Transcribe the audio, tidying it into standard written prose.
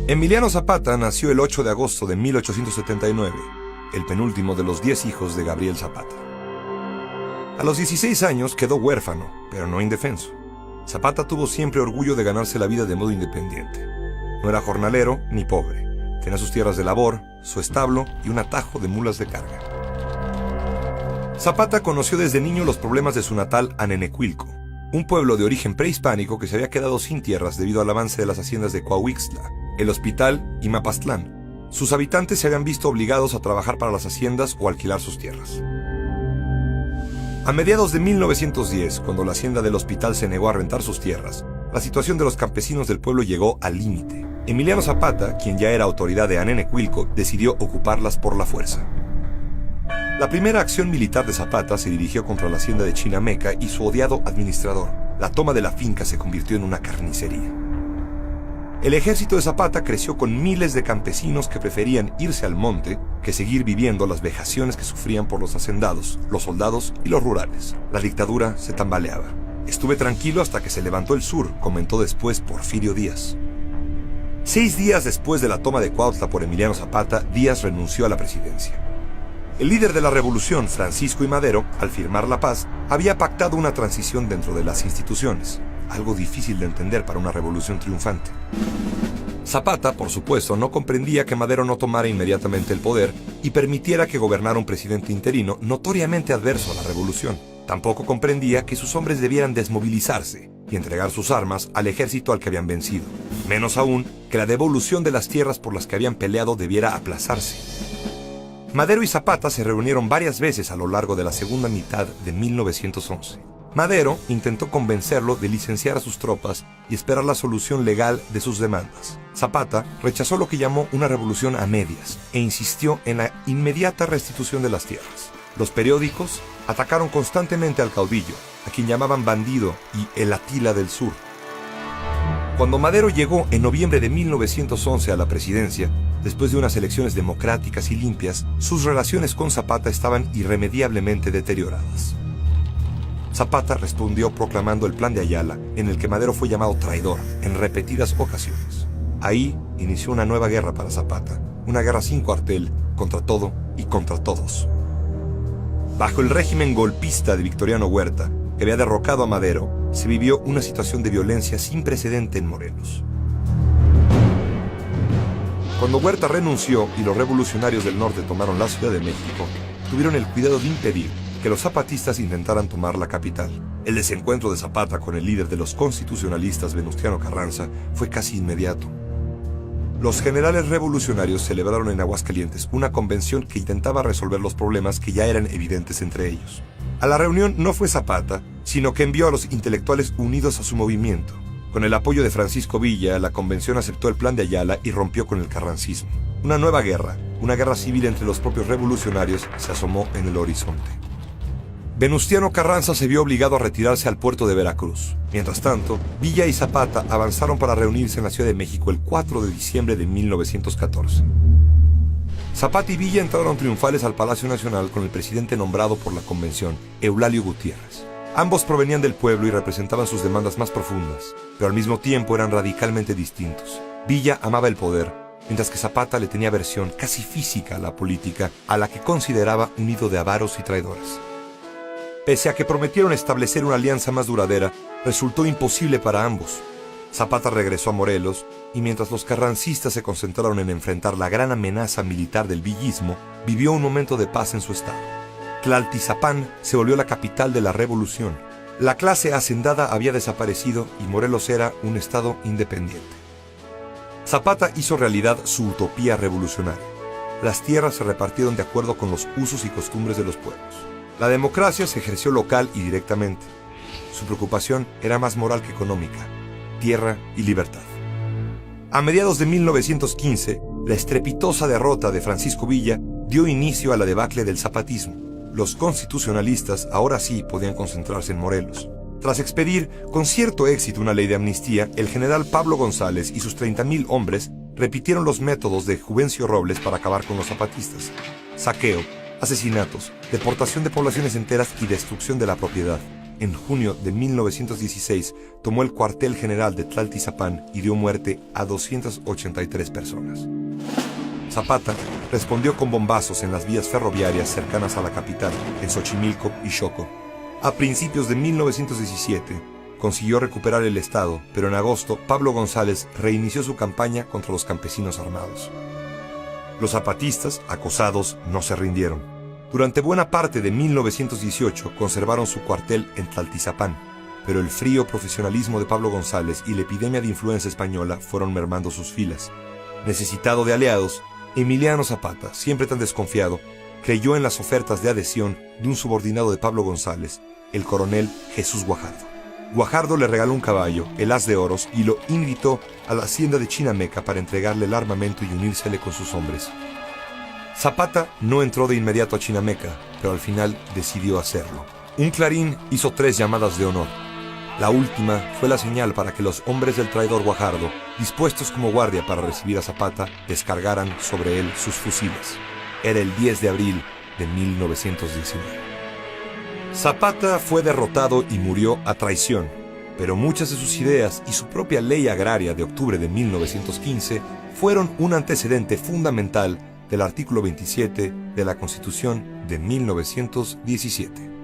Emiliano Zapata nació el 8 de agosto de 1879, el penúltimo de los 10 hijos de Gabriel Zapata. A los 16 años quedó huérfano, pero no indefenso. Zapata tuvo siempre orgullo de ganarse la vida de modo independiente. No era jornalero ni pobre. Tenía sus tierras de labor, su establo y un atajo de mulas de carga. Zapata conoció desde niño los problemas de su natal Anenecuilco, un pueblo de origen prehispánico que se había quedado sin tierras debido al avance de las haciendas de Coahuixtla, El Hospital y Mapastlán. Sus habitantes se habían visto obligados a trabajar para las haciendas o alquilar sus tierras. A mediados de 1910, cuando la hacienda del Hospital se negó a rentar sus tierras, la situación de los campesinos del pueblo llegó al límite. Emiliano Zapata, quien ya era autoridad de Anenecuilco, decidió ocuparlas por la fuerza. La primera acción militar de Zapata se dirigió contra la hacienda de Chinameca y su odiado administrador. La toma de la finca se convirtió en una carnicería. El ejército de Zapata creció con miles de campesinos que preferían irse al monte que seguir viviendo las vejaciones que sufrían por los hacendados, los soldados y los rurales. La dictadura se tambaleaba. Estuve tranquilo hasta que se levantó el sur, comentó después Porfirio Díaz. 6 días después de la toma de Cuautla por Emiliano Zapata, Díaz renunció a la presidencia. El líder de la revolución, Francisco I. Madero, al firmar la paz, había pactado una transición dentro de las instituciones, algo difícil de entender para una revolución triunfante. Zapata, por supuesto, no comprendía que Madero no tomara inmediatamente el poder y permitiera que gobernara un presidente interino notoriamente adverso a la revolución. Tampoco comprendía que sus hombres debieran desmovilizarse y entregar sus armas al ejército al que habían vencido. Menos aún, que la devolución de las tierras por las que habían peleado debiera aplazarse. Madero y Zapata se reunieron varias veces a lo largo de la segunda mitad de 1911. Madero intentó convencerlo de licenciar a sus tropas y esperar la solución legal de sus demandas. Zapata rechazó lo que llamó una revolución a medias e insistió en la inmediata restitución de las tierras. Los periódicos atacaron constantemente al caudillo, a quien llamaban bandido y el Atila del Sur. Cuando Madero llegó en noviembre de 1911 a la presidencia, después de unas elecciones democráticas y limpias, sus relaciones con Zapata estaban irremediablemente deterioradas. Zapata respondió proclamando el Plan de Ayala, en el que Madero fue llamado traidor en repetidas ocasiones. Ahí inició una nueva guerra para Zapata, una guerra sin cuartel, contra todo y contra todos. Bajo el régimen golpista de Victoriano Huerta, que había derrocado a Madero, se vivió una situación de violencia sin precedente en Morelos. Cuando Huerta renunció y los revolucionarios del norte tomaron la Ciudad de México, tuvieron el cuidado de impedir que los zapatistas intentaran tomar la capital. El desencuentro de Zapata con el líder de los constitucionalistas, Venustiano Carranza, fue casi inmediato. Los generales revolucionarios celebraron en Aguascalientes una convención que intentaba resolver los problemas que ya eran evidentes entre ellos. A la reunión no fue Zapata, sino que envió a los intelectuales unidos a su movimiento. Con el apoyo de Francisco Villa, la convención aceptó el Plan de Ayala y rompió con el carrancismo. Una nueva guerra, una guerra civil entre los propios revolucionarios, se asomó en el horizonte. Venustiano Carranza se vio obligado a retirarse al puerto de Veracruz. Mientras tanto, Villa y Zapata avanzaron para reunirse en la Ciudad de México el 4 de diciembre de 1914. Zapata y Villa entraron triunfales al Palacio Nacional con el presidente nombrado por la convención, Eulalio Gutiérrez. Ambos provenían del pueblo y representaban sus demandas más profundas, pero al mismo tiempo eran radicalmente distintos. Villa amaba el poder, mientras que Zapata le tenía aversión casi física a la política, a la que consideraba un nido de avaros y traidores. Pese a que prometieron establecer una alianza más duradera, resultó imposible para ambos. Zapata regresó a Morelos, y mientras los carrancistas se concentraron en enfrentar la gran amenaza militar del villismo, vivió un momento de paz en su estado. Tlaltizapán se volvió la capital de la revolución. La clase hacendada había desaparecido y Morelos era un estado independiente. Zapata hizo realidad su utopía revolucionaria. Las tierras se repartieron de acuerdo con los usos y costumbres de los pueblos. La democracia se ejerció local y directamente. Su preocupación era más moral que económica: tierra y libertad. A mediados de 1915, la estrepitosa derrota de Francisco Villa dio inicio a la debacle del zapatismo. Los constitucionalistas ahora sí podían concentrarse en Morelos. Tras expedir con cierto éxito una ley de amnistía, el general Pablo González y sus 30,000 hombres repitieron los métodos de Juvencio Robles para acabar con los zapatistas: saqueo, asesinatos, deportación de poblaciones enteras y destrucción de la propiedad. en junio de 1916, tomó el cuartel general de Tlaltizapán y dio muerte a 283 personas. Zapata respondió con bombazos en las vías ferroviarias cercanas a la capital, en Xochimilco y Xoco. A principios de 1917, consiguió recuperar el estado, pero en agosto Pablo González reinició su campaña contra los campesinos armados. Los zapatistas, acosados, no se rindieron. Durante buena parte de 1918 conservaron su cuartel en Tlaltizapán, pero el frío profesionalismo de Pablo González y la epidemia de influenza española fueron mermando sus filas. Necesitado de aliados, Emiliano Zapata, siempre tan desconfiado, creyó en las ofertas de adhesión de un subordinado de Pablo González, el coronel Jesús Guajardo. Guajardo le regaló un caballo, el As de Oros, y lo invitó a la hacienda de Chinameca para entregarle el armamento y unírsele con sus hombres. Zapata no entró de inmediato a Chinameca, pero al final decidió hacerlo. Un clarín hizo 3 llamadas de honor. La última fue la señal para que los hombres del traidor Guajardo, dispuestos como guardia para recibir a Zapata, descargaran sobre él sus fusiles. Era el 10 de abril de 1919. Zapata fue derrotado y murió a traición, pero muchas de sus ideas y su propia ley agraria de octubre de 1915 fueron un antecedente fundamental del artículo 27 de la Constitución de 1917.